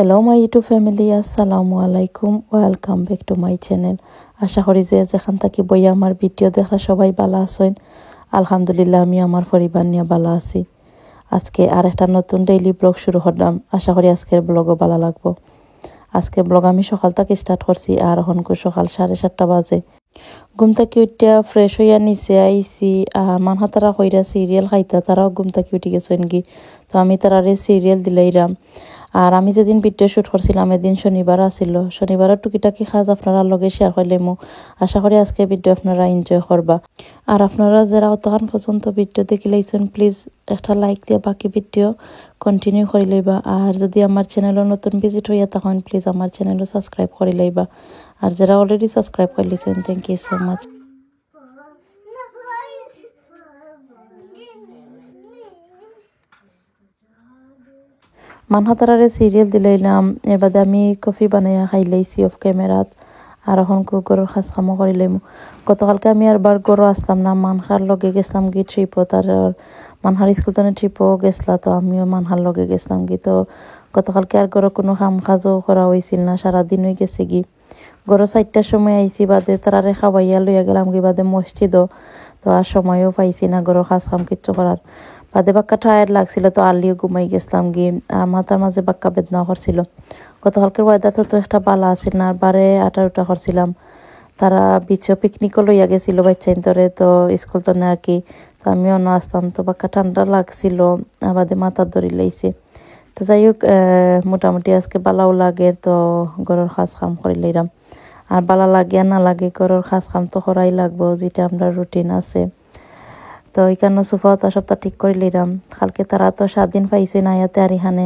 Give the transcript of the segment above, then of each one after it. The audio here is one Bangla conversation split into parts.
Hello my YouTube family, assalamu alaikum, welcome back to my channel. আশা করি যে যেখান থেকে বই আমার ভিডিও দেখরা সবাই ভালো আছেন। আলহামদুলিল্লাহ আমি আমার পরিবার নিয়ে ভালো আছি। আজকে আরেকটা নতুন ডেইলি ব্লগ শুরু করলাম। আশা করি আজকের ব্লগও ভালো লাগবে। আজকে ব্লগ আমি সকাল থেকে স্টার্ট করছি আর এখন সকাল 7:30 বাজে। ঘুম থেকে উঠে ফ্রেশ হইয়া নিচে আইছি মানহা তারা কইরা সিরিয়াল খাইতা তারাও ঘুম থেকে উঠে গেছেন কি তো আমি তারারে সিরিয়াল দিলাইরাম। আর আমি যেদিন ভিডিও শুট করছিলাম এদিন শনিবার আছিল। শনিবারের টুকিটাকি কাজ আপনারা লগে শেয়ার করলাম। আশা করি আজকে ভিডিও আপনারা এনজয় করবা। আর আপনারা যারা অতক্ষণ পর্যন্ত ভিডিও দেখে লাইছেন প্লিজ একটা লাইক দিয়ে বাকি ভিডিও কন্টিনিউ করে লইবা। আর যদি আমার চ্যানেলও নতুন ভিজিট হইয়া তখন প্লিজ আমার চ্যানেলও সাবস্ক্রাইব করে লইবা। আর যারা অলরেডি সাবস্ক্রাইব করে লিছেন থ্যাংক ইউ সো মাচ। মানহাতারারে সিরিয়াল দিলাইলাম এর বাদে আমি কফি বানাইয়া খাইলাইছি অফ ক্যামেরাত। আর এখন গরুর খাস কামও করিলাম। গতকালকে আমি আরবার গরু আসলাম না, মানহার লগে গেছিলাম কি ট্রিপত। আর মানহার স্কুল তো ট্রিপও গেছলা তো আমিও মানহার লগে গেছিলাম কি তো গতকালকে আর গরু কোনো কাম কাজও করা হয়েছিল না, সারাদিন হয়ে গেছে কি। গরু 4টার সময় আইছি বাদে তারারে খাওয়াইয়া লইয়া গেলাম কি বাদে মসজিদও তো আর সময়ও পাইছি না গরুর খাস কাম কিচ্ছু করার। বাদে বাক্কা টায়ার্ড লাগছিল তো আলিও ঘুমাই গেছিলাম গিয়ে মাথার মাঝে বাক্কা বেদনা করছিল। গতকালকের ওয়েদারটা তো একটা ভালো আছিল না, আর বারে আটা করছিলাম। তারা বিচও পিকনিকও লইয়া গেছিল বাচ্চাইন তোরে তো স্কুল তো না কি তো আমিও না আসতাম তো বাক্কা ঠান্ডা লাগছিল বাদে মাথার দড়ি লাইছে। তো যাই হোক মোটামুটি আজকে বালাও লাগে তো গরুর খাস কাম করে লইলাম। আর বালা লাগে না লাগে গরুর খাস কাম তো করাই লাগবো, যেটা আমরা রুটিন আছে। তো এখানে সোফা তো সপ্তাহ ঠিক করে লিলাম। কালকে তারা তো 7 দিন পাইছে না ইয়াতে আর এখানে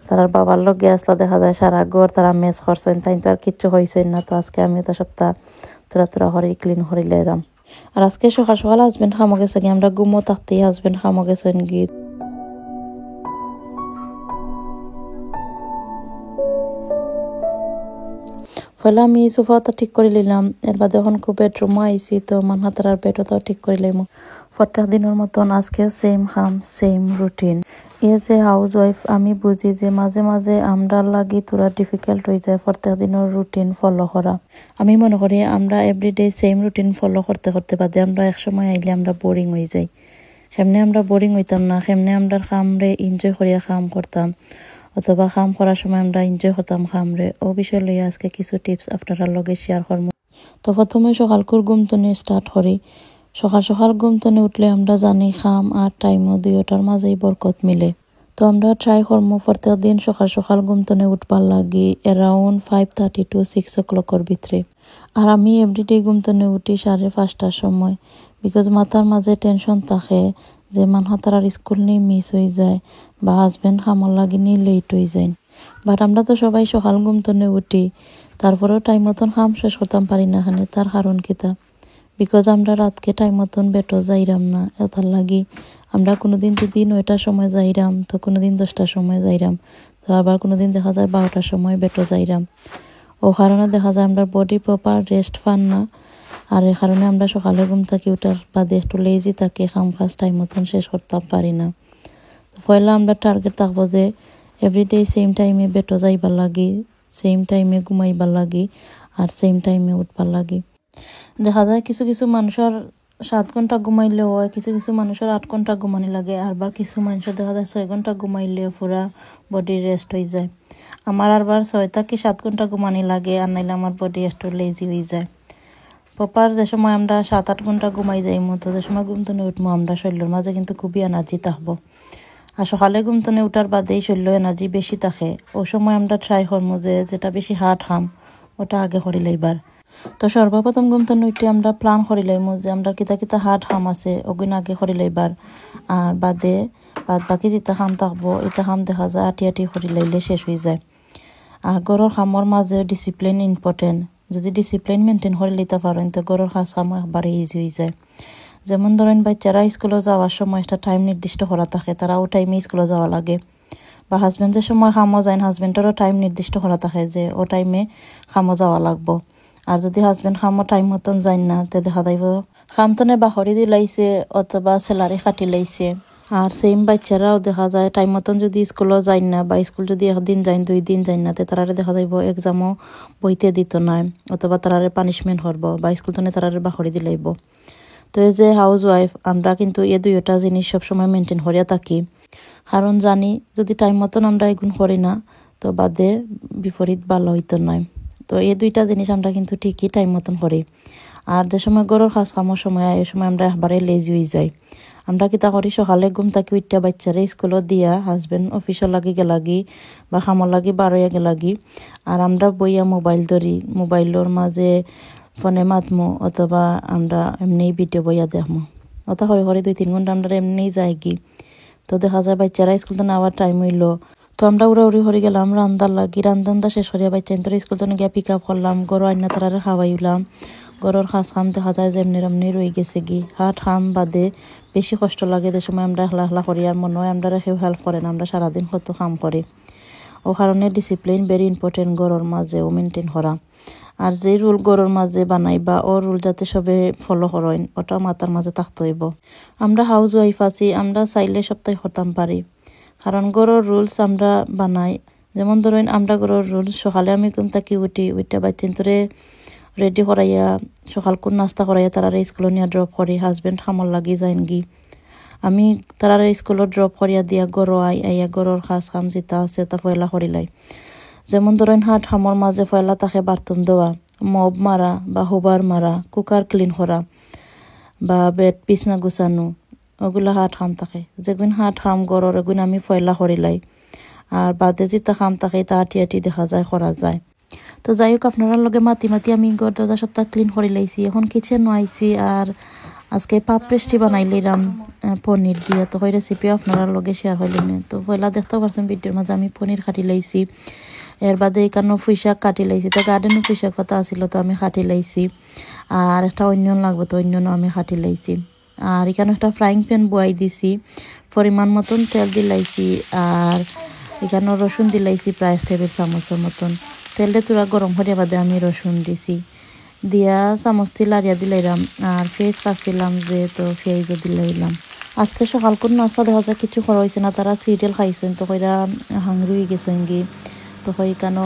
তারার বাবার লগে আসলা দেখা যায় সারা ঘর তারা মেস করছেন তাই তো আর কিচ্ছু হয়েছে না। তো আজকে আমি তো সপ্তাহ তোরা হরে ক্লিন করে লিলাম। আর আজকে সকাল সকাল হাজবেন্ড খামো গেছে গিয়ে আমরা ঘুমো থাকতেই হাজবেন্ড খামো গেছেন গিয়ে। পয়লা আমি সোফাটা ঠিক করে নিলাম, এর বাদে এখন বেডরুমও আইসি তো মানহাতার বেডও ঠিক করে লাইম। প্রত্যেক দিনের মতন আজকে সেম খাম সেম রুটিন। এ যে হাউস ওয়াইফ আমি বুঝি যে মাঝে মাঝে আমরা লাগি তোরা ডিফিকাল্ট হয়ে যায় প্রত্যেক দিনের রুটিন ফলো করা। আমি মনে করি আমরা এভরিডে সেম রুটিন ফলো করতে করতে বাদে আমরা একসময় আইলে আমরা বোরিং হয়ে যাই। সেমনে আমরা বোরিং হইতাম না, সেমনে আমরা খামরে এনজয় করিয়া কাম করতাম অথবা কাম করার সময় আমরা এনজয় করতাম খামরে। ও বিষয় লইয়া আজকে কিছু টিপস আপনারা লগে শেয়ার করবো। তো প্রথমে সকালকুর ঘুমতনে স্টার্ট করি। সকাল ঘুমতনে উঠলে আমরা জানি খাম আর টাইমও দুইটার মাঝেই বরকত মিলে। তো আমরা ট্রাই করবো প্রত্যেক দিন সকাল ঘুমতনে উঠবার লাগি অ্যারাউন্ড 5:30 to 6 o'clockর ভিতরে। আর আমি এভরিডে ঘুমতনে উঠি 5:30টার সময়, বিকজ মাথার মাঝে টেনশন থাকে যে মানহাতার স্কুল নিয়ে মিস হয়ে যায় বা হাজবেন্ড খামর লাগি নিয়ে লেট হয়ে যায়। বাট আমরা তো সবাই সকাল ঘুমতনে উঠি, তারপরেও টাইম মতন কাম শেষ করতাম পারি না। এখানে তার কারণ কিতা, বিকজ আমরা রাতকে টাইম মতন বেটো যাইরাম না। এটার লাগি আমরা কোনোদিন যদি 9টার সময় যাইরাম তো কোনোদিন 10টার সময় যাইরাম, তো আবার কোনোদিন দেখা যায় 12টার সময় বেটো যাইরাম। ও কারণে দেখা যায় আমরা বডি প্রপার রেস্ট পান না। আর এই কারণে আমরা সকালে ঘুম থেকে উঠার বাদে একটু লেজি থাকি, কাম কাজ টাইম মতন শেষ করতাম পারি না। তো পয়লা আমরা টার্গেট থাকবো যে এভরিডে সেম টাইমে বেটো যাইবার লাগি, সেম টাইমে ঘুমাইবার লাগি আর সেম টাইমে উঠবার লাগি। দেখা যায় কিছু মানুষের 7 ঘন্টা ঘুমাইলেও হয়, কিছু মানুষের 8 ঘন্টা ঘুমানি লাগে। আরবার কিছু মানুষের দেখা যায় 6 ঘন্টা ঘুমাইলেও পুরা বডি রেস্ট হয়ে যায়। আমার আরবার 6 থেকে 7 ঘন্টা ঘুমানি লাগে, আর নাইলে আমার বডি একটু লেজি হয়ে যায়। প্রপার যে সময় আমরা 7-8 ঘন্টা ঘুমাই যাই মতো যে সময় ঘুমতনে উঠবো আমরা শরীরের মাঝে কিন্তু খুবই এনার্জি থাকবো। আর সকালে ঘুমতনে উঠার বাদেই শরীর এনার্জি বেশি থাকে। ও সময় আমরা ট্রাই করবো যে যেটা বেশি হার্ড খাম ওটা আগে করি লইবার। তো সর্বপ্রথম ঘুমতনে উঠে আমরা প্ল্যান করি লইমু যে আমরা কিতা হার্ড খাম আছে ওগুন আগে করি লইবার। আর বাদ বাকি যেটা খাম থাকবো এটা খাম দেখা যায় আটি করি লইলে শেষ হয়ে যায়। আর গরুর খামর মাঝে ডিসিপ্লিন ইম্পর্টেন্ট। যদি ডিসিপ্লিন মেনটেন করে লইতে পারেন তো গরুর খাস খাম একবারে ইজি হয়ে যায়। যেমন ধরেন বাচ্চারা স্কুলে যাওয়ার সময় একটা টাইম নির্দিষ্ট করা থাকে, তারা ও টাইমে স্কুলে যাওয়া লাগে। বা হাজবেন্ডের সময় খামো যায়, হাজবেন্ডেরও টাইম নির্দিষ্ট করা থাকে যে ও টাইমে খামো যাওয়া লাগবো। আর যদি হাজবেন্ড খামো টাইম মতন যায় না তো দেখা যাইব খামতনে বাহরি দিলাইছে অথবা স্যালারি কাটি লাইছে আর সেম বাচ্চারাও দেখা যায় টাইম মতন যদি স্কুলও যায় না বা স্কুল যদি একদিন যাই 2 দিন যাই না তারারে দেখা যাইব এক্সামও বইতে দিত না অথবা তারারে পানিশমেন্ট করব বা স্কুল তনে তারারে বাহরি দিলাইব। তো এই যে হাউস ওয়াইফ আমরা কিন্তু এই দুইটা জিনিস সবসময় মেনটেন করিয়া থাকি, কারণ জানি যদি টাইম মতন আমরা এগুন করি না তো বাদে বিপরীত ভালো হইতো নয়। তো এই দুইটা জিনিস আমরা কিন্তু ঠিকই টাইম মতন করি। আর যে সময় গরুর কাজ কামের সময় এই সময় আমরা একবারে লেজি হয়ে যাই। আমরা কিতা করি সকালে ঘুম থাকি উঠা বাচ্চারে স্কুলত দিয়া হাজবেন্ড অফিসের লাগি গেলাগি বা খামর লাগি বারোয়া গেলাগি আর আমরা বইয়া মোবাইল ধরি, মোবাইলের মাঝে ফোনে মাতমো অথবা আমরা এমনি ভিডিও বইয়া দেখমো। ওটা করে করে 2-3 ঘন্টা আমরা এমনি যাই কি। তো দেখা যায় বাচ্চারা স্কুল তো নেওয়ার টাইম হইলো তো আমরা উড়াউড়ি হয়ে গেলাম রান্দার লাগি, রান্ধা শেষ করিয়া বাচ্চা স্কুল তো গিয়া পিক আপ করলাম, গরু আইনা তারারে খাওয়াইলাম। গরুর খাস খাম দেখা যায় যে এমনি রয়ে গেছে গি হাট খাম বাদে বেশি কষ্ট লাগে। যে সময় আমরা একলা একলা করি আর মনে হয় আমরা রেখেও হেল্প করেন, আমরা সারাদিন কত কাম করি। ও কারণে ডিসিপ্লিন ভেরি ইম্পর্টেন্ট গরুর মাঝে ও মেনটেন করা। আর যে রুল গরুর মাঝে বানাইবা ও রুল যাতে সবে ফলো করেন ওটা মাথার মাঝে থাকতে হইব। আমরা হাউস ওয়াইফ আছি, আমরা চাইলে সপ্তাহে করতাম পারি, কারণ গরুর রুলস আমরা বানাই। যেমন ধরেন আমরা গরুর রুলস সকালে আমি ঘুম থাকি উঠা বাচ্চান্তরে রেডি করাইয়া সকাল কোন নাস্তা করাইয়া তারা স্কুলে নিয়ে ড্রপ করি, হাজবেন্ড খামর লাগি যাইন গি আমি তারা স্কুলত ড্রপ করিয়া দিয়া গরু আইয়া গরুর খাস খাম যেটা আছে তা পয়লা করিলাই। যেমন ধরেন হাট হামর মাঝে পয়লা তাকে বাথরুম দেওয়া, মব মারা বা হুবার মারা, কুকার ক্লিন করা বা বেড বিছনা গুছানো, ওগুলা হাট হাম থাকে। যেগুন হাট হাম গরুর এগুন আমি পয়লা করিলাই। আর বাদে যেটা খাম থাকে তা আটি দেখা যায় করা যায়। তো যাই হোক আপনারা লগে মাতি আমি ঘর দরজা সপ্তাহ ক্লিন করে লাইছি, এখন কিচেন আইছি। আর আজকে পাপ পেস্ট্রি বানাইলাম পনির দিয়ে, তো ওই রেসিপিও আপনারা লগে শেয়ার হইলেন। তো পয়লা দেখতে পারছেন ভিডিওর মাঝে আমি পনির কাটি লাইছি, এর বাদে এখানে পুঁইশাক কাটি লাইছি। তো গার্ডেনে পুঁইশাক পাতা আসিল তো আমি কাটি লাইছি, আর একটা অনিয়ন লাগবে তো অনিয়নও আমি কাটি লাইছি। আর এখানে একটা ফ্রাইং প্যান বয়াই দিছি, পরিমাণ মতন তেল দিলাইছি। আর এখানে রসুন দিলাইছি প্রায় 1 টেবিল চামচের মতন। তেলটা তুরা গরম হরিয়া বাদে আমি রসুন দিছি, দিয়া চামচ লাড়িয়া দিলাইলাম। আর পেঁয়াজ কাটছিলাম যে তো পেঁয়াজও দিলাইলাম। আজকে সকাল কোন নাস্তা দেখা যায় কিছু করা হয়েছে না, তারা সিরিয়াল খাইছেন তো কইরা হাংরি হয়ে গেছেন গি। তো হয় কেন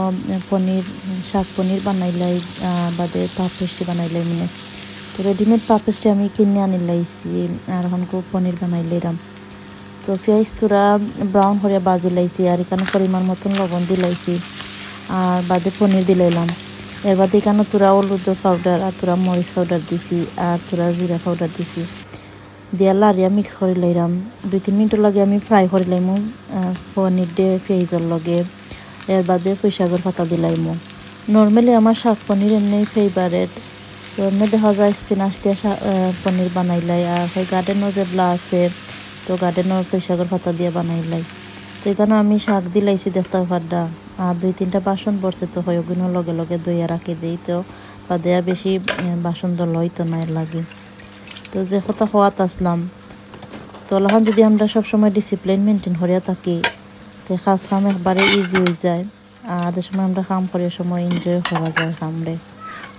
শাক পনির বানাইলাই বাদে পাপ পেস্ট্রি বানাইলাই মানে। তো রেডিমেড পাপ পেস্ট্রি আমি কিনে আনি লাইছি আর এখন পনির বানাইলাম। তো পেঁয়াজ তোরা ব্রাউন করে বাজি লাইছি আর এখানে পরিমাণ মতন লবণ দিলাইছি আর বাদে পনির দিলাইলাম। এর বাদে এখানে তোরা হলুদের পাউডার আর তোরা মরিচ পাউডার দিছি আর তোরা জিরা পাউডার দিছি দিয়া লাড়িয়া মিক্স করে লাইলাম। 2-3 মিনিটের লগে আমি ফ্রাই করে লাইমু পনির দিয়ে পেঁয়াজের লগে। এর বাদে পুঁইশাকের পাতা দিলাইমু। নর্মালি আমার শাক পনির এমনি ফেভারেট। তো এমনি দেখা যায় স্পিনাচ দিয়ে পনির বানাইলাই আর হয় গার্ডেনও যেগুলা আছে তো গার্ডেনের পুঁইশাকের পাতা দিয়ে বানাইলাই। তো এখানে আমি শাক দিলাইছি দেখতে পাড্ডা আর 2-3টা বাসন পড়ছে তো হয় ওগুলো লগে লগে দইয়া রাখি দিই তো বা দেয়া বেশি বাসন তো লইতো না এর লাগে। তো যে কথা হওয়াত আসলাম তো এখন যদি আমরা সবসময় ডিসিপ্লিন মেনটেন করিয়া থাকি তো কাজ কাম একবারে ইজি হয়ে যায়। আর যে সময় আমরা কাম করি সময় এনজয় করা যায় কামরে।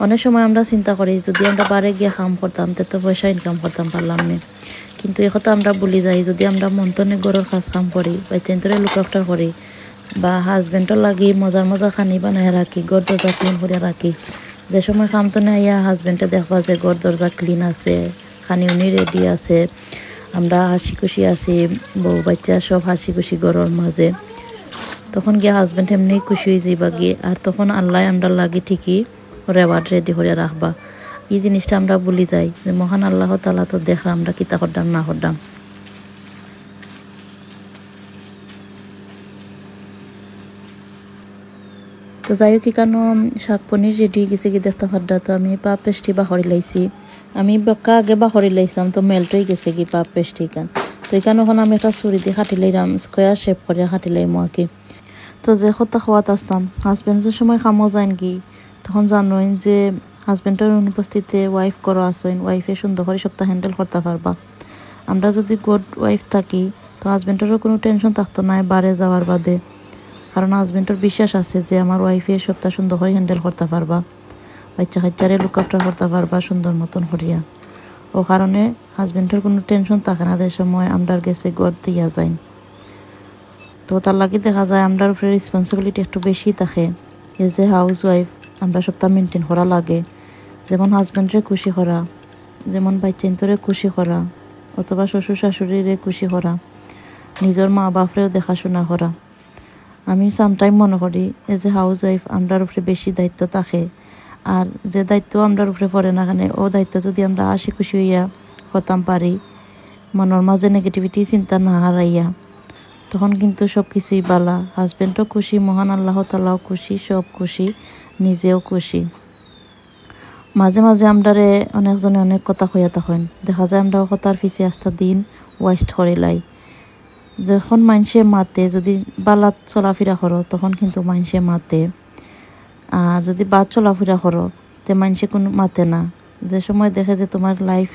অনেক সময় আমরা চিন্তা করি যদি আমরা বারে গিয়ে কাম করতাম তো পয়সা ইনকাম করতাম পারলাম না, কিন্তু এ কথা আমরা ভুলে যাই যদি আমরা মন্তনে গরুর কাজ কাম করি বা চেন্তরে লুক আফটার করি বা হাজবেন্ডর লাগি মজার খানি বানায় রাখি, ঘর দরজা ক্লিন করে রাখি। যে সময় কাম তো আইয়া হাজবেন্ডে দেখবা যে ঘর দরজা ক্লিন আছে, খানি উনি রেডি আছে, আমরা হাসি খুশি আছি, বউ বাচ্চা সব হাসি খুশি ঘরের মাঝে, তখন গিয়ে হাজবেন্ড এমনি খুশি হয়ে যাইবা গিয়ে। আর তখন আল্লাহ আমরা লাগি ঠিকই রেওয়ার্ড রেডি করে রাখবা। এই জিনিসটা আমরা ভুলি যাই যে মহান আল্লাহ তাআলা তো দেখরা আমরা কিতা করতাম না করতাম। তো যাই হোক কেন শাক পনির রেডি হয়ে গেছে কি দেখতে পাড্ডা। তো আমি পাপ পেস্ট্রি বাহরি লাইছি, আমি বক্কা আগে বাহরি লাইছিলাম তো মেল্ট হয়ে গেছে কি পাপ পেস্ট্রি কান। তো এখানে ওখানে আমি একটা ছুরি দিয়ে কাটি লাইলাম, স্কোয়ার শেপ করে কাটি লাইমো আর কি। তো যে কথা খাওয়াত আসতাম হাজবেন্ড যে সময় খামো যান কি তখন জানোই যে হাজবেন্ডের অনুপস্থিতিতে ওয়াইফ করো আসেন, ওয়াইফে সুন্দর করে সপ্তাহ হ্যান্ডেল করতে পারবা। আমরা যদি গুড ওয়াইফ থাকি তো হাজবেন্ডেরও কোনো টেনশন থাকতো না বারে যাওয়ার বাদে, কারণ হাজবেন্ডের বিশ্বাস আছে যে আমার ওয়াইফে সপ্তাহ সুন্দর করে হ্যান্ডেল করতে পারবা, বাচ্চা কাচ্চারে লুক আফটার করতে পারবা সুন্দর মতন করিয়া। ও কারণে হাজবেন্ডের কোনো টেনশন থাকে না, যে সময় আমরার গেছে ঘর দিয়া যায়। তো তার লাগে দেখা যায় আমরার উপরে রেসপন্সিবিলিটি একটু বেশি থাকে। এজ এ হাউস ওয়াইফ আমরা সবটা মেনটেন করা লাগে, যেমন হাজবেন্ডরে খুশি করা, যেমন বাচ্চাইন্তরে খুশি করা, অথবা শ্বশুর শাশুড়িরে খুশি করা, নিজের মা বাপরেও দেখাশোনা করা। আমি সামটাইম মনে করি এজ এ হাউস ওয়াইফ আমরার উপরে বেশি দায়িত্ব থাকে। আর যে দায়িত্ব আমরার উপরে পড়ে না কেন, ও দায়িত্ব যদি আমরা হাসি খুশি হইয়া করতাম পারি, মনের মাঝে নেগেটিভিটি চিন্তা না হারাইয়া, তখন কিন্তু সব কিছুই বালা। হাজবেন্ডও খুশি, মহান আল্লাহ তাআলাও খুশি, সব খুশি, নিজেও খুশি। মাঝে মাঝে আমরারে অনেকজনে অনেক কথা কইয়া তখন দেখা যায় আমরা কথার পিছে আস্তা দিন ওয়েস্ট করে লাই। যখন মানুষে মাতে, যদি বালাত চলাফেরা করো তখন কিন্তু মানুষে মাতে, আর যদি বাদ চলাফেরা করো তে মানুষে কোনো মাতে না। যে সময় দেখে যে তোমার লাইফ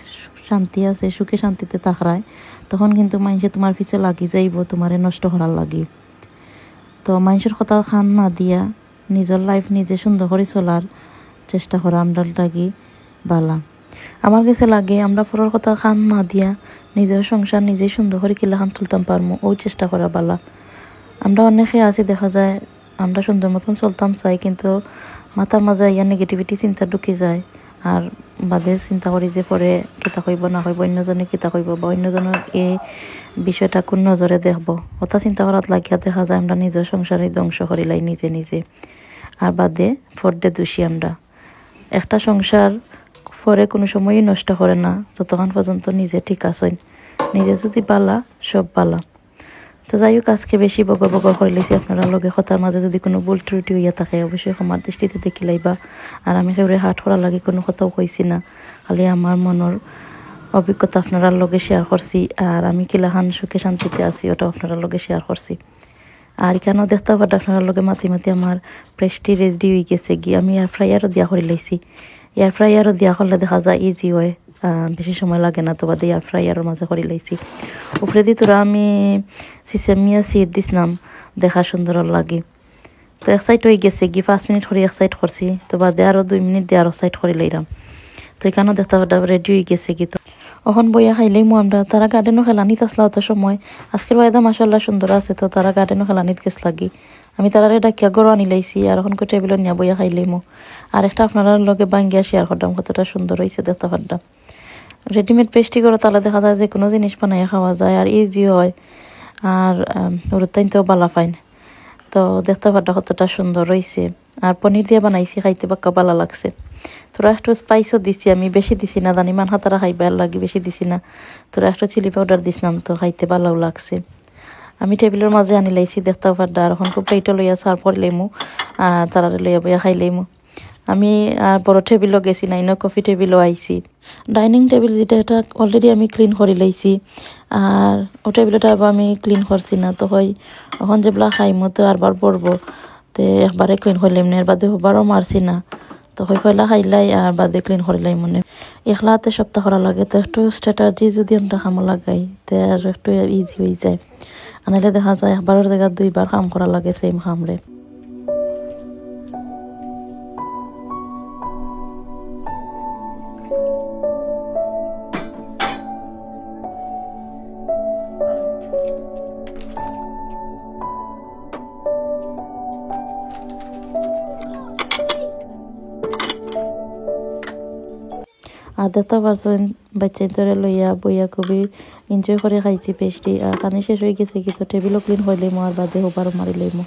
শান্তি আছে, সুখে শান্তিতে থাকরায়, তখন কিন্তু মানুষে তোমার পিছে লাগি যাইব, তোমারে নষ্ট করার লাগি। তো মানুষের কথা খান না দিয়া নিজের লাইফ নিজে সুন্দর করে চলার চেষ্টা করা আমরা লাগি বালা। আমার কাছে লাগে আমরা পরের কথা খান না দিয়া নিজের সংসার নিজেই সুন্দর করে কিলা খান তুলতাম পারমো, ওই চেষ্টা করা বালা। আমরা অনেকে আছি দেখা যায় আমরা সুন্দর মতন চলতাম চাই, কিন্তু মাথার মাঝে ইয়ার নেগেটিভিটি চিন্তা ঢুকে যায়। আর বাদে চিন্তা করি যে পরে কিতা কইব না কইব, অন্যজনে কিতা কইব, বা অন্যজনের এই বিষয়টা কোন নজরে দেখবো, কথা চিন্তা করার লাগিয়া দেখা যায় আমরা নিজের সংসারে ধ্বংস করিলাই নিজে নিজে। আর বাদে ফর্দে দোষী আমরা। একটা সংসার পরে কোনো সময়ই নষ্ট করে না যতক্ষণ পর্যন্ত নিজে ঠিক আছেন। নিজে যদি বালা, সব বালা। তো যাই হোক, আজকে বেশি বগ বগ করে লেছি আপনারা লগে। কথার মাঝে যদি কোনো ভুল ত্রুটি হইয়া থাকে অবশ্যই ক্ষমার দৃষ্টিতে দেখি লাইবা। আর আমি কেউরে হাট করার লাগে কোনো কথাও কইছি না, খালি আমার মনের অভিজ্ঞতা আপনারা লগে শেয়ার করছি। আর আমি কিলাখান সুখে শান্তিতে আছি ওটা আপনারা লগে শেয়ার করছি। আর এখানেও দেখতে পারেন আপনার লগে মাতি মাতি আমার প্রেস্টি রেডি হয়ে গেছে গিয়ে। আমি এয়ার ফ্রাইয়ারও দিয়া করে লাইছি। এয়ার ফ্রাইয়ারও দিয়া করলে দেখা যায় ইজি হয়, বেশি সময় লাগে না। তো বাদে এয়ার ফ্রাইয়ারের মাঝে করে লাইছি। উপরে দিয়ে তোরা আমি সিসেমিয়া সিড দিছিলাম, দেখা সুন্দর লাগে। তো এক সাইড হয়ে গেছে গিয়ে 5 মিনিট করে এক সাইড করছি। তো বাদে আরও 2 মিনিট দিয়ে আরও সাইড করে লাইলাম। তো এখানেও দেখতে পারেন রেডি হয়ে গেছে কি। তো এখন বইয়া খাইলেই আমরা তারা গার্ডেনও খেলানিত আসলা অত সময়। আজকের ওয়েদার মাশাআল্লাহ সুন্দর আছে, তো তারা গার্ডেনও খেলানিত গেছ লাগি। আমি তারারে ডাকিয়া গরু আনি লাইছি, আর এখন টেবিল নিয়ে বইয়া খাইলেই আর একটা আপনারা লগে বাঙ্গিয়া শেয়ার করতাম কতটা সুন্দর হয়েছে দেখতে পারতাম। রেডিমেড পেস্ট্রি করে তাহলে দেখা যায় যে কোনো জিনিস বানাইয়া খাওয়া যায়, আর ইজি হয়, আর ওরতাইনতেও বালা ফাইন। তো দেখতে পারটা কতটা সুন্দর রয়েছে। আর পনির দিয়ে বানাইছি, খাইতে বাক্কা বালা লাগছে। তোরা একটু স্পাইসও দিছি, আমি বেশি দিছি না, জানি মান হাতারা খাইবার লাগে বেশি দিছি না। তোরা একটু চিলি পাউডার দিছিলাম, তো খাইতে ভালোও লাগছে। আমি টেবিলের মাঝে আনি লাইছি দেখতে পারটা। আর এখন খুব প্লেটও লইয়া সার্ভ করে লাইমু, আর তারা লইয়া বইয়া খাই লাইমু। আমি বড় টেবিলও গেছি না, ইনো কফি টেবিলও আইছি। ডাইনিং টেবিল যেটা এটা অলরেডি আমি ক্লিন করে লাইছি, আর ও টেবিলটা আবার আমি ক্লিন করছি না। তো হয় এখন যেগুলা খাইমো তো আরবার পড়বো, তো একবারে ক্লিন করলাম না, এর বাদে হবারও মারছি না। তো হয় ফয়লা খাইলাই আর বাদে ক্লিন করিলাই মনে একলাতে সপ্তাহ করা লাগে। তো একটু স্ট্র্যাটাজি যদি আমরা খামো লাগাই তো আর একটু ইজি হয়ে যায়। আনাইলে দেখা যায় একবারের জায়গায় 2বার কাম করা লাগে সেম খামরে। আর দেখতে পারছেন বাচ্চা ধরে লইয়া বইয়া খুবই এনজয় করে খাইছি পেস্ট্রি। আর পানি শেষ হয়ে গেছে কি, তো টেবিলও ক্লিন হইলাম আর বাদে হবারও মারিলাম।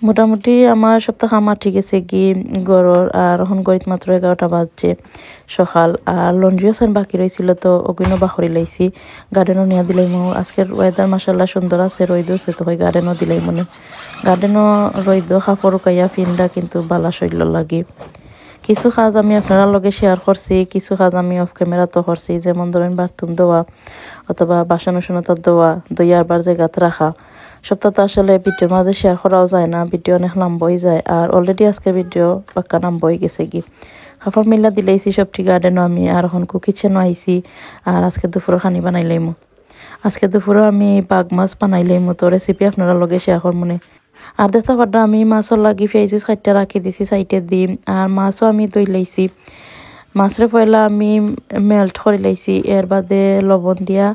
মোটামুটি আমার সপ্তাহ খামার ঠিক আছে কি গড়র। আর এখন গড়িত মাত্র 11টা বাজছে সকাল। আর লন্ড্রিও সান বাকি রয়েছিল, তো ওগুলো বাখরি লাইছি, গার্ডেনও নিয়ে দিলাই। আজকের ওয়েদার মাসাল্লাহ সুন্দর আছে, রইদ আছে, তো হয় গার্ডেনও দিলাই মনে। গার্ডেনও রইদ কাপড় কাইয়া ফিনটা কিন্তু বালা শৈল লাগে। কিছু কাজ আমি আপনারা লগে শেয়ার করছি, কিছু কাজ আমি অফ ক্যামেরা তো করছি, যেমন ধরেন বাথরুম দেওয়া অথবা বাসন উসনতার দেওয়া, দইয়ারবার জায়গাত রাখা। সবটা তো আসলে ভিডিওর মাঝে শেয়ার করাও যায় না, ভিডিও অনেক লম্বই যায়। আর অলরেডি আজকে ভিডিও পাক্কা লম্বই গেছে কি কাপড় মিল্লা দিলেইছি সবটি গার্ডেনও আমি, আর এখন কিচেনও আইছি। আর আজকে দুপুরে খানি বানাইলাম, আজকে দুপুরে আমি বাঘ মাছ বানাইলাম, তো রেসিপি আপনারা লগে শেয়ার করমনে। আর দেখতে পারতাম আমি মাছও লাগি পেঁয়াজ সাইডটা রাখি দিছি সাইডে দিম। আর মাছও আমি দই লাইছি, মাছরে পয়লা আমি মেল্ট করে লাইছি, এর বাদে লবণ দিয়া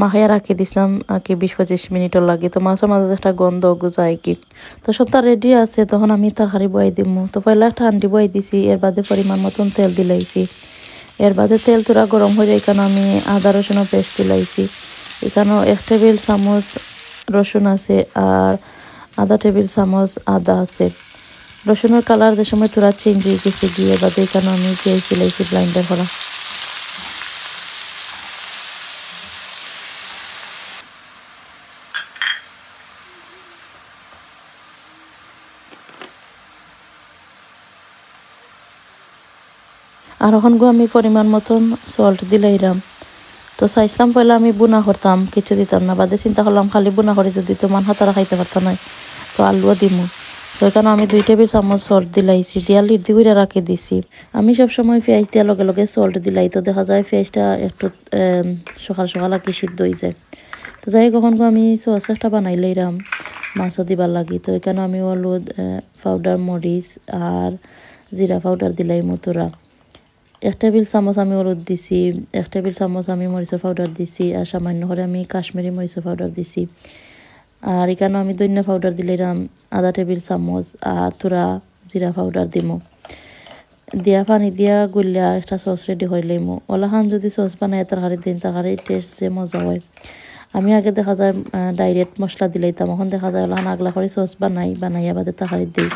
মাখাইয়া রাখি দিছিলাম আর কি 20-25 মিনিটও লাগে। তো মাছের মাঝে একটা গন্ধ গুজায় কি। তো সবটা রেডি আছে, তখন আমি তরকারি বয়াই দিমু। তো পয়লা একটা হান্ডি বয়াই দিছি, এর বাদে পরিমাণ মতন তেল দিলাইছি। এর বাদে তেল তোরা গরম হয়ে যায়, এখানে আমি আদা রসুনের পেস্ট দিলাইছি। এখানেও 1 টেবিল চামচ রসুন আছে আর আধা টেবিল চামচ আদা আছে। রসুনের কালার যে সময় তোরা চেঞ্জ হয়ে গেছে গিয়ে বাদে এখানে আমি পেঁয়াজ দিলাইছি ব্লাইন্ডার করা। আর এখন আমি পরিমাণ মতন সল্ট দিলাইলাম। তো চাইছিলাম পয়লা আমি বুনা করতাম, কিছু দিতাম না, বাদে চিন্তা করলাম খালি বুনা করে যদি তো মান হাতারা খাইতে পারতাম না, তো আলুও দিমু। তো এখানে আমি 2 টেবিল চামচ সল্ট দিলাইছি, দিয়া লিড দি করে রাখি দিছি। আমি সব সময় পেঁয়াজ দেওয়ার লগে লগে সল্ট দিলাই, তো দেখা যায় পেঁয়াজটা একটু সকাল সকাল আর কি সিদ্ধ হয়ে যায়। তো যাই কখন আমি সস একটা বানাই লইলাম মাছও দিবার লাগি। তো এখানে আমি হলুদ পাউডার, মরিচ আর জিরা পাউডার দিলাই মতোরা। 1 টেবিল চামচ আমি হলুদ দিছি, 1 টেবিল চামচ আমি মরিচের পাউডার দিছি, আর সামান্য করে আমি কাশ্মীরি মরিচের পাউডার দিছি। আর এখানে আমি ধনিয়া পাউডার দিলাম আধা টেবিল চামচ, আর তোরা জিরা পাউডার দিমু। দিয়া পানি দিয়া গুলিয়া একটা সস রেডি করে লইমু। ওলাখান যদি সস বানাই তরকারি দিন, তরকারি টেস্ট যে মজা হয়। আমি আগে দেখা যায় ডাইরেক্ট মশলা দিলাইতাম, এখন দেখা যায় ওলাখান আগলা করে সস বানাইয়া বাদে তরকারি দিই।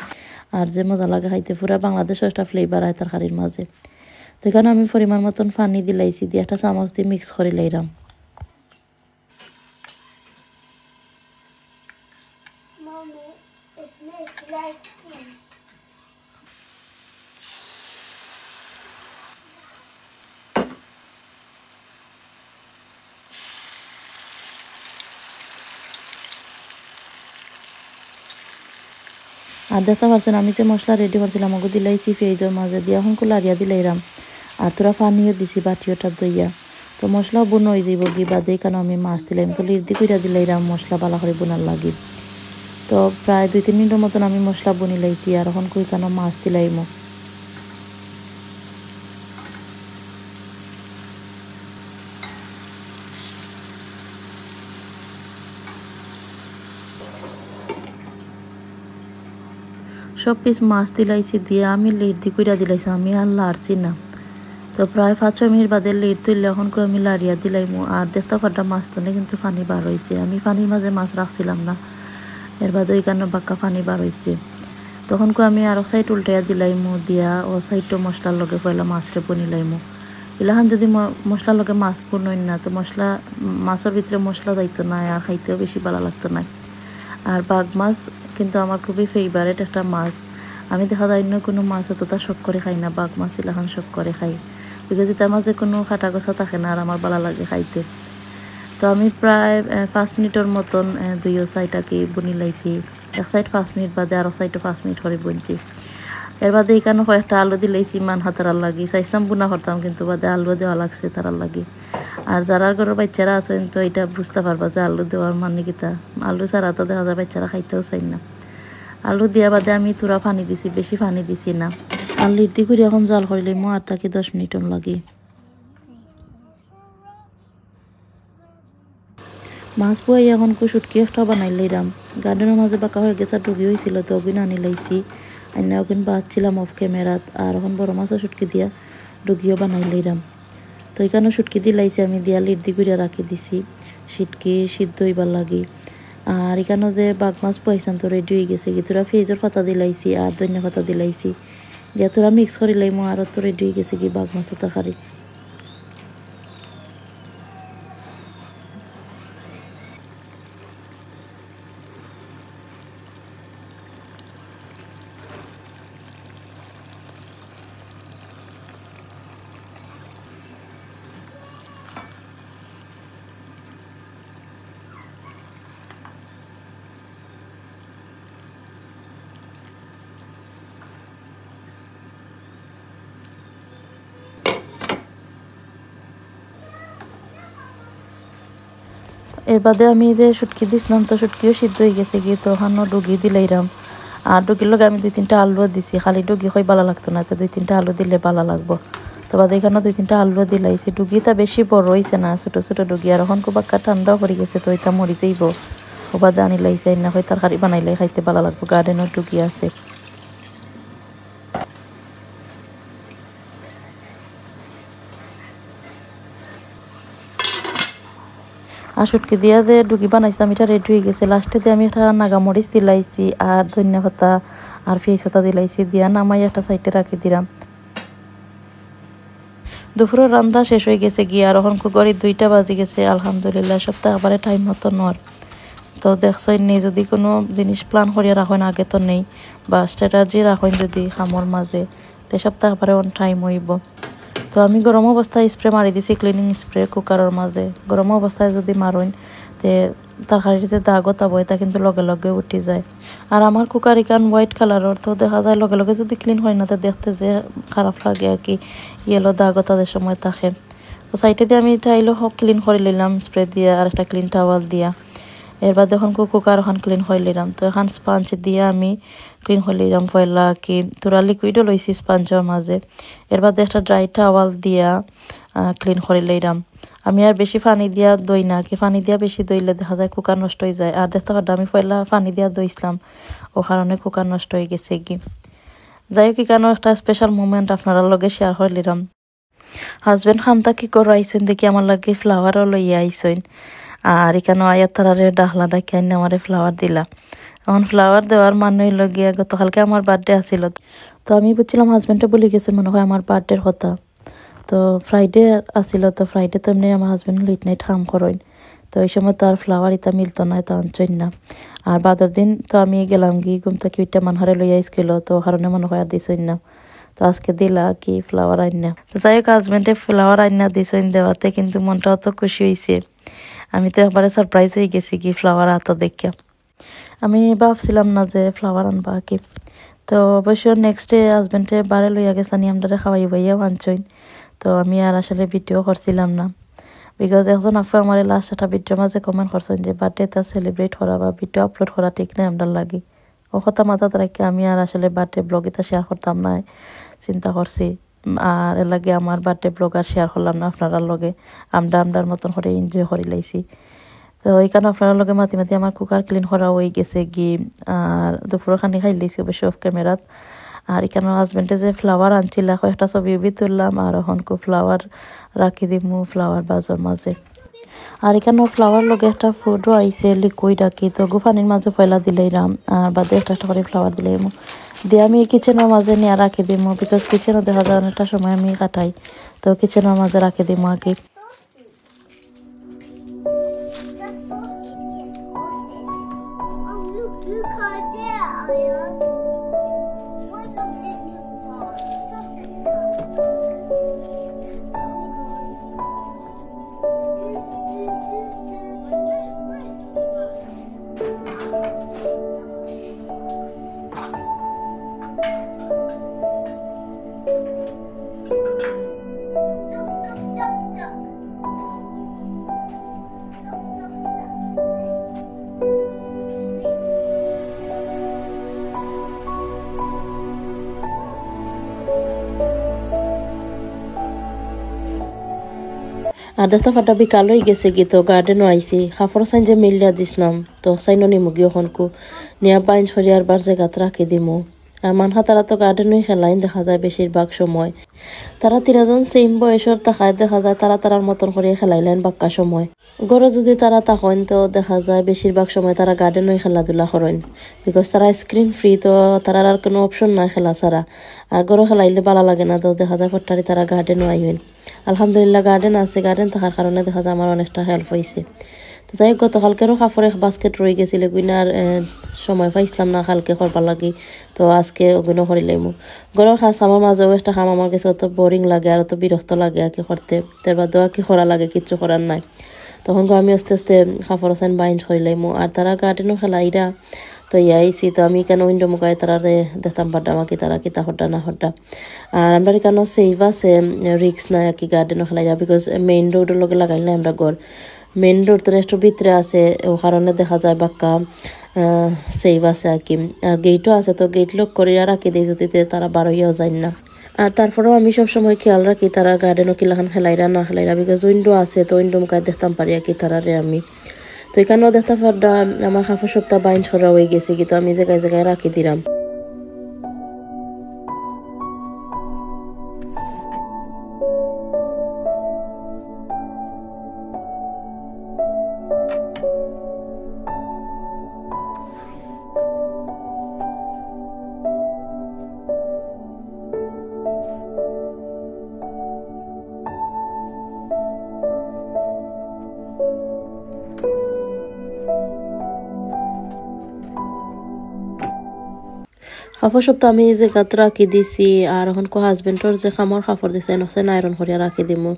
আর যে মজা লাগে খাইতে, পুরা বাংলাদেশের একটা ফ্লেভার হয় তরকারির মাঝে। তো এখানে আমি পরিমাণ মতন পানি দিলাইছি, দিয়ে একটা চামচ দিয়ে মিক্স করে লইলাম। আর দেখতে পারছেন আমি যে মশলা রেডি করছিলাম ওগুলো দিলাইছি পেঁয়াজের মাঝে দিয়ে, এখন লাড়িয়া দিলাইরাম। আর তোরা পানিও দিছি বাটিওটা দইয়া। তো মশলা বুন হয়ে যাইব গি বাদে কেন আমি মাছ দিলাম, তো লির দি কইরা দিলাইরাম মশলা বালা করে বোনার লাগি। তো প্রায় 2-3 মিনিটের মতন আমি মশলা বুনি লাইছি, আর এখন কই কেন মাছ দিলাইমো। সব পিস মাছ দিলাইছি দিয়ে আমি লেট দি কইরা দিলাইছি, আমি আর লাড়ছি না। তো প্রায় 5-6 মিনিট বাদে লেট তুললে এখন আমি লাড়িয়া দিলাইমু। আর দেখতে পারটা মাছ তো কিন্তু পানি বার হয়েছে, আমি পানির মাঝে মাছ রাখছিলাম না, এর বাদে ওই কারণে বাক্কা পানি বার হয়েছে। তখন আমি আরো সাইড উল্টাইয়া দিলাইমু, দিয়া ও সাইডটা মশলার লগে পয়লা মাছরে বনিলাইমু। এলাহান যদি মশলার লগে মাছ বনই না, তো মাছের ভিতরে মশলা যাইতো না আর খাইতেও বেশি ভালো লাগতো না। আর বাঘ মাছ কিন্তু আমার খুবই ফেভারেট একটা মাছ। আমি দেখা যায় অন্য কোনো মাছ এতটা শখ করে খাই না, বাঘ মাছ এলাকান শখ করে খাই, বিকজ এটার মাঝে কোনো খাটা গোছা থাকে না আর আমার ভালো লাগে খাইতে। তো আমি প্রায় 5 মিনিটের মতন দুইও সাইড আর কি বনি লাইছি। এক সাইড 5 মিনিট বাদে আরো সাইডও 5 মিনিট করে বনছি। এর বাদে এখানে কয়েকটা আলু দিলাইছি মান হাতার লাগি, চাইছিলাম বুনা করতাম কিন্তু বাদে আলু দেওয়া লাগছে তার লাগি। আর যারা ঘরের বাচ্চারা আছেন তো এটা বুঝতে পারবা যে আলু দেওয়ার মানে কিতা। আলু ছাড়া তো দেখা যায় বাচ্চারা খাইতেও চাই না। আলু দিয়া বাদে আমি তুরা পানি দিছি, বেশি পানি দিছি না। আলুর দি করে এখন জাল করিলে মো আর তাকে 10 মিনিটন লাগে। মাছ বই এখন শুটকি একটা বানাই লইলাম। গার্ডেনের মাঝে বাঁকা হয়ে গেছে, ডুবি হয়েছিল তো ওগুন আনি লাইছি, আইনা ওগুন বাঁচছিলাম অফ ক্যামেরাত। আর এখন বড় মাছও শুটকি দিয়া ডুগিও বানাই লইলাম। তো এখানেও শুটকি দিলাইছি আমি, দিয়া লিড দি করে রাখি দিছি শুটকি সিদ্ধ হইবার লাগি। আর এখানেও যে বাঘ মাছ পাইছান তো রেডি হয়ে গেছে, তোরা পেঁয়াজের পাতা দিলাইছি আর ধনিয়া পাতা দিলাইছি, দিয়া তোরা মিক্স করে লাইমো আর তো রেডি হয়ে গেছে কি বাঘ মাছের তরকারি। এর বাদে আমি যে শুটকি দিছিলাম তো শুটকিও সিদ্ধ হয়ে গেছে গিয়ে তো ওখানে ডুগি দিলাইরাম আর ডুগির লগে আমি 2-3টা আলু দিছি খালি ডুগি হয় ভালো লাগতো না তো 2-3টা আলু দিলে ভালো লাগবো তো বাদে এখানে 2-3টা আলু দিলাইছি ডুগিটা বেশি বড় হয়েছে না ছোট ছোট ডুগি আর এখন খুব একটা ঠান্ডাও পড়ে গেছে তো এটা মরি যাইব ও বাদে আনি লাইছে না হয় তরকারি বানাইলে খাইতে ভালো লাগবো গার্ডেনের ডুগি আছে আর শুটকি দিয়া যে ডুগি বানাইছিলাম এটা রেডি হয়ে গেছে লাস্টে দিয়ে আমি একটা নাগামরিচ দিলাইছি আর ধনিয়া পাতা আর পেঁয়াজ পাতা দিলাইছি দিয়া নামাই একটা সাইডে রাখি দিলাম দুপুরের রান্না শেষ হয়ে গেছে গিয়ে আর এখন গড়ি 2টা বাজে গেছে আলহামদুলিল্লাহ সপ্তাহ আবারে টাইম মতো নর তো দেখছই নেই যদি কোনো জিনিস প্ল্যান করিয়া রাখেন আগে তো নেই বা স্ট্র্যাটেজি রাখেন যদি খামর মাঝে তে সপ্তাহ আবারে অন টাইম হইব তো আমি গরম অবস্থায় স্প্রে মারি দিছি ক্লিনিং স্প্রে কুকারের মাঝে গরম অবস্থায় যদি মারইন তে তরকারির যে দাগ তাবো এটা কিন্তু লগে লগে উঠে যায় আর আমার কুকার ইকান হোয়াইট কালারের তো দেখা যায় লগে লগে যদি ক্লিন হয় না তো দেখতে যে খারাপ লাগে আর কি ইয়েলো দাগ তাদের সময় থাকে তো সাইডে দিয়ে আমি টাইলও ক্লিন করে নিলাম স্প্রে দিয়ে আর একটা ক্লিন টাওয়াল দিয়া এর বাদে এখন কুকার এখন ক্লিন করে নিলাম তো এখন স্পঞ্জ দিয়ে আমি ক্লিন করে নিলাম পয়লা কি তোরা লিকুইডও লইছি স্পঞ্জের মাঝে এর বাদে একটা ড্রাই টাওয়াল দিয়া ক্লিন করে নিলাম আমি আর বেশি পানি দিয়া দই না কি পানি দিয়া বেশি দইলে দেখা যায় কুকার নষ্ট হয়ে যায় আর দেখতে পারলাম আমি পয়লা পানি দিয়া দইছিলাম ও কারণে কুকার নষ্ট হয়ে গেছে কি যাই হোক কেন একটা স্পেশাল মোমেন্ট আপনারা লগে শেয়ার করে নিলাম হাজবেন্ড খামতা কি করে আইসেন দেখি আমার লাগে ফ্লাওয়ারও লইয়া আইসেন আর এখানে আয়াত তারারে ডাহলা ডাকি আইন আমারে ফ্লাওয়ার দিলা এখন ফ্লাওয়ার দেওয়ার মানে লগিয়া গতকালকে আমার বার্থডে আসিল তো আমি বুঝছিলাম হাজবেন্ডে বলে গেছে মনে হয় আমার বার্থডের কথা তো ফ্রাইডে আসিল তো ফ্রাইডে তো এমনি আমার হাজবেন্ড লেট নাইট হাম করেন তো এই সময় তো আর ফ্লাওয়ার ইতা মিলতো না তো আনছেন না আর বাদর দিন তো আমি গেলাম গিয়ে ঘুম থেকে ওইটা মানহারে লইয়া আইসছিল তো কারণে মনে হয় আর দিছেন না তো আজকে দিলা কি ফ্লাওয়ার আইনা তো যাই হোক হাজবেন্ডে ফ্লাওয়ার আইনা দিছেন দেওয়াতে কিন্তু মনটাও তো খুশি হয়েছে আমি তো একবারে সারপ্রাইজ হয়ে গেছি কি ফ্লাওয়ার হাতে দেখে আমি ভাবছিলাম না যে ফ্লাওয়ার আনবা কি তো অবশ্য নেক্সট ডে হাজবেন্ডে বারে লইয়া গেছানি আমরা খাওয়াই ভাইয়াও আনছইন তো আমি আর আসলে ভিডিও করছিলাম না বিকজ একজন আপু আমার লাস্ট একটা ভিডিওর মাঝে কমেন্ট করছেন যে বার্থডেটা সেলিব্রেট করা বা ভিডিও আপলোড করা ঠিক নাই আমরা লাগি ও কথা মাথা রাখি আমি আর আসলে বার্থডে ব্লগ এটা শেয়ার করতাম না চিন্তা করছি আর এর লাগে আমার বার্থডে ব্লগ আর শেয়ার করলাম না আপনারা লগে আমরার মতন করে এনজয় করে লাইছি তো এইখানে আপনারা লগে মাতি মাতি আমার কুকার ক্লিন করা হয়ে গেছে গি আর দুপুরের খানি খাই লাইছি অবশ্য অফ ক্যামেরাত আর এখানে হাজবেন্ডে যে ফ্লাওয়ার আনছিল একটা ছবি তুললাম আর এখন ফ্লাওয়ার রাখি দিমু ফ্লাওয়ার বাজর মাঝে আর এখানে ফ্লাওয়ার লগে একটা ফুডও আইছে লিকুইড রাখি তো পানির মাঝে পয়লা দিলাইলাম আর বাদে একটা করে ফ্লাওয়ার দিলাইমু দিয়ে আমি কিচেনের মাঝে নিয়ে রাখি দিমু বিকজ কিচেনে দেখা যায় অনেকটা সময় আমি কাটাই তো কিচেনের মাঝে রাখি দিমু আগে আর দেখতে ফাটা বিকাল হয়ে গেছে গি তো গার্ডেনও আইসি কাপড় সাইন যে মিলিয়া দিছিলাম তো সাইনও নিমু গিয়ে ওখানকু নিয়া বাইন সরিয়ার বার জায়গাত রাখি দিমু আর মানহা তারা তো গার্ডেনই খেলাইন দেখা যায় বেশিরভাগ সময় তারা 3জন সেম বয়সের তাকায় দেখা যায় তারা তারার মতন করে খেলাইলেন বাক্কা সময় গড়ে যদি তারা তাকইন তো দেখা যায় বেশিরভাগ সময় তারা গার্ডেনই খেলাধুলা করেন বিকজ তারা স্ক্রিন ফ্রি তো তারা আর কোনো অপশন নাই খেলা ছাড়া আর গড়ে খেলাইলে ভালো লাগে না তো দেখা যায় ফটারি তারা গার্ডেনও আইবেন আলহামদুলিল্লাহ গার্ডেন আছে গার্ডেন থাকার কারণে দেখা যায় আমার অনেকটা হেল্প হয়েছে তো যাই হোক গতকালকেরও কাপড়ে বাস্কেট রয়ে গেছিল গুইনার সময় পাইছিলাম না কালকে করবার লাগি তো আজকে ওগুলো করিলাম গরুর খাস আমার মাঝেও একটা খাম আমার কাছে অত বোরিং লাগে আর অত বিরক্ত লাগে আর কি করতে তারপর দোয়া কি করা লাগে কিচ্ছু করার নাই তখন আমি আস্তে আস্তে কাপড় সাইন বাইন্ড করিলাম আর তারা গার্ডেনও খেলাইরা তো ইয়াইছি তো আমি কেন উইন্ডো মুখায় তারা দেখতাম পাড্ডা আমাকে তারা কিতা হড্ডা না হড্ডা আর আমরা কেন সেভ আছে রিক্স নাই আর কি গার্ডেনও খেলাইরা বিকজ মেইন রোডের লগে লাগাইলে আমরা ঘর মেইন রোড তো একটু ভিতরে আছে, ও কারণে দেখা যায় বাক্কা সেভ আছে আর কি। আর গেটও আছে, তো গেট লক করিয়া রাখি দিই যদি তারা বার হইয়াও যায় না। আর তারপরেও আমি সবসময় খেয়াল রাখি তারা গার্ডেনও কিলাখান খেলাইরা না খেলাইরা, বিকজ উইন্ডো আছে, তো উইন্ডো মুখে দেখতাম পারি আর কি তারারে আমি। তো এখানেও দেখতে পারডা আমার কাপড় সপ্তাহ বাইন সরা হয়ে গেছে, কিন্তু আমি জায়গায় জায়গায় রাখি দিলাম। কাপড় সপ্তাহ আমি যে গাত রাখি দিছি, আর এখন হাজবেন্ডর যে খামর কাপড় দিছে নকছেন আয়রন করিয়া রাখি দিমু।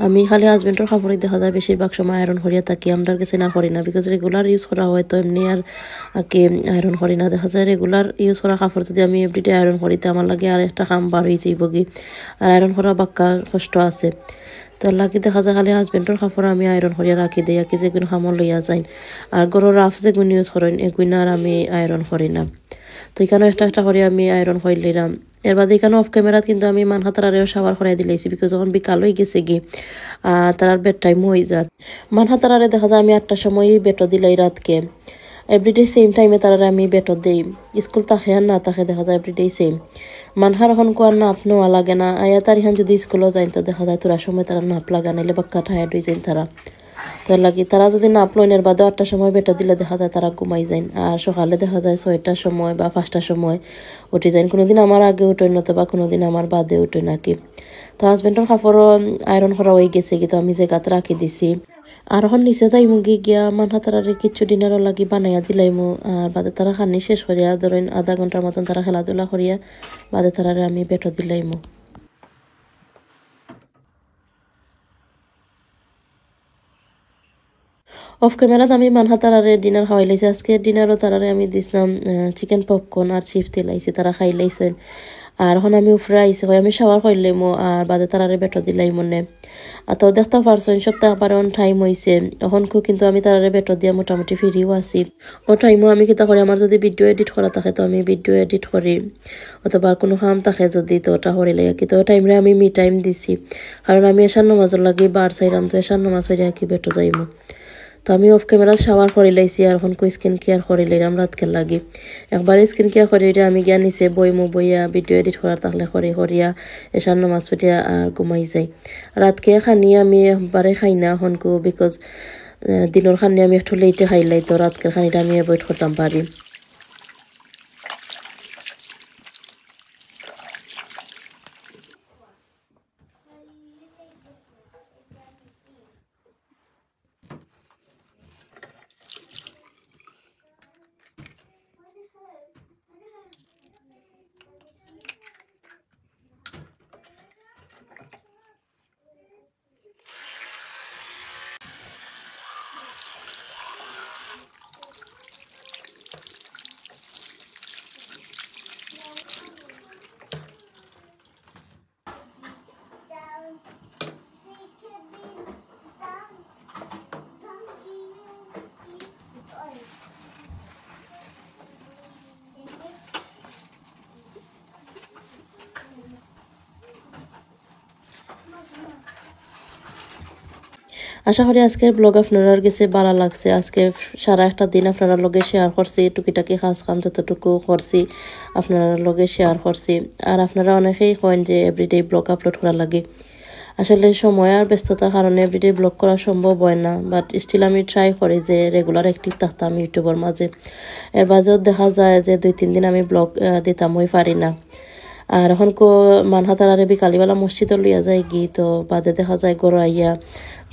আমি খালি হাজবেন্ডর কাপড়ই দেখা যায় বেশিরভাগ সময় আয়রন করিয়া থাকি, আমরা কাছে না করি না, বিকজ রেগুলার ইউজ করা হয়, তো এমনি আর কি আয়রন করি না। দেখা যায় রেগুলার ইউজ করা কাপড় যদি আমি এভরিডে আয়রন করি, তো আমার লাগে আর একটা কাম বার হয়ে যাইব কি, আর আয়রন করা বাক্কা কষ্ট আছে। তো লাগি দেখা যায় খালি হাজবেন্ডর কাপড় আমি আয়রন করিয়া রাখি দিই, কি যেগুলো খামর লইয়া যাই। আর গরুর রাফ যেগুলো ইউজ করেন এগুলো আর আমি আয়রন করি না। তো এখানেও একটা একটা করে আমি আয়রন করে নিলাম। এর বাদে এখানে অফ ক্যামেরাত কিন্তু আমি মানহাতারারেও সাবার করাই দিলাইছি, বিকজ যখন বিকাল হয়ে গেছে কি তার বেড টাইম হয়ে যায়। মানহাতারারে দেখা যায় আমি 8টার সময় বেটো দিলাই রাতকে, এভরিডে সেম টাইমে তারা আমি বেটো দেই। স্কুল থাকে আর না থাকে দেখা যায় এভরিডে সেম। মানহার এখন কোয়ার নাপ নেওয়া লাগে না, আয়া তার এখান যদি স্কুলও যায় তো দেখা যায় তোরা সময় তারা নাপ লাগা নাইলে বাক্কা টায়ার্ড হয়ে যায় তারা। তো লাগি তারা যদি নাপ লইনের বাদে 8টার সময় বেটা দিলে দেখা যায় তারা ঘুমাই যায়, আর সকালে দেখা যায় 6টার সময় বা 5টার সময় উঠে যায়। কোনোদিন আমার আগে উঠোই না, বা কোনোদিন আমার বাদে উঠোই নাকি। তো হাজবেন্ডের কাপড়ও আয়রন করা হয়ে গেছে, কিন্তু আমি যে গাত রাখি দিছি। আর এখন নিচে যাই মুগি গিয়া মানহা তারারে কিছু ডিনারও লাগি বানাইয়া দিলাইমু। আর বাদে তারা খানি শেষ করিয়া ধরেন আধা ঘন্টার মতন তারা খেলাধুলা করিয়া বাদে তারারে আমি বেটো দিলাইমু। অফ ক্যামেরাত আমি মানহা তারারে ডিনার খাওয়াই লাইছি। আজকে ডিনারও তারারে আমি দিছিলাম চিকেন পপকর্ন আর চিপস দিলাইছি, তারা খাই লাইছেন। আর এখন আমি উফরে আইসি হয় আমি শাওয়ার করলাইমো, আর বাদে তারারে বেটো দিলাই মনে। তো দেখতে পারছো সপ্তাহ আবার টাইম হয়েছে এখন কিন্তু আমি তারারে বেটো দিয়া মোটামুটি ফিরিও আছি। ও টাইমও আমি কিতা করি, আমার যদি ভিডিও এডিট করা থাকে তো আমি ভিডিও এডিট করি, অথবা কোনো কাম থাকে যদি তো ওটা করি লাগে কি। তো টাইমরে আমি মি টাইম দিছি, কারণ আমি এসার নমাজর লাগি বার চাইলাম, তো এসার নমাজ হয়ে কি বেটো যাইমো। তো আমি অফ ক্যামেরা শাওয়ার করে লাইছি, আর এখন স্কিন কেয়ার করে লাইলাম রাতকে লাগি। একবার স্কিন কেয়ার করে আমি গিয়া নিচে বইয়া ভিডিও এডিট করা তাহলে করিয়া এসার নামাজ পড়িয়া আর ঘুমাই যাই। রাতকে খানি আমি একবারে খাই না হনকু, বিকজ দিনের খানি আমি একটু লেটে খাইলাই, তো রাতকের খানিটা আমি অ্যাভয়েড করতাম পারি। আশা করি আজকের ব্লগ আপনারা কাছে ভালো লাগছে। আজকে সারা একটা দিন আপনারা লগে শেয়ার করছি, টুকিটাকি কাজ কাম যতটুকু করছি আপনারা লগে শেয়ার করছি। আর আপনারা অনেকেই কয়েন যে এভরিডে ব্লগ আপলোড করা লাগে, আসলে সময় আর ব্যস্ততার কারণে এভরিডে ব্লগ করা সম্ভব হয় না, বাট স্টিল আমি ট্রাই করি যে রেগুলার অ্যাক্টিভ থাকতাম ইউটিউবের মাঝে। এর মাঝেও দেখা যায় যে 2-3 দিন আমি ব্লগ দিতাম হই পারি না। আর এখন মানহাতার আরে বিকালিবেলা মসজিদে লইয়া যায় গি, তো বাদে দেখা যায় গড় আইয়া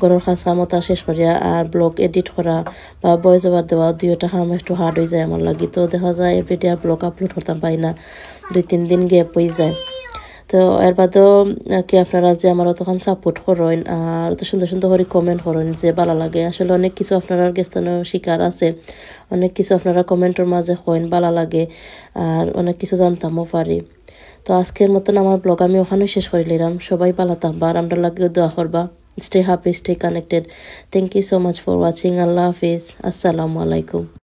গড়ের কাজ কামতা শেষ করিয়া আর ব্লগ এডিট করা বা ভয়েস ওভার দেওয়া দুইটা কাম একটু হার্ড হয়ে যায় আমার লাগি। তো দেখা যায় এভরিডে আর ব্লগ আপলোড করতাম পারি না, 2-3 দিন গ্যাপ হয়ে যায়। তো এর বাদেও কি আপনারা যে আমার তখন সাপোর্ট করেন আর অত সুন্দর সুন্দর করে কমেন্ট করেন যে ভালো লাগে। আসলে অনেক কিছু আপনারা গেস্তানো শিকার আছে, অনেক কিছু আপনারা কমেন্টের মাঝে কইন ভালো লাগে, আর অনেক কিছু জানতামও পারি। তো আজকের মতন আমার ব্লগ আমি ওখানে শেষ করে নিলাম। সবাই ভালো থাকবা আর আমরা লাগিয়ে দোয়া করবা। Stay happy, stay connected. Thank you so much for watching. Allah Hafiz. Assalamu alaikum.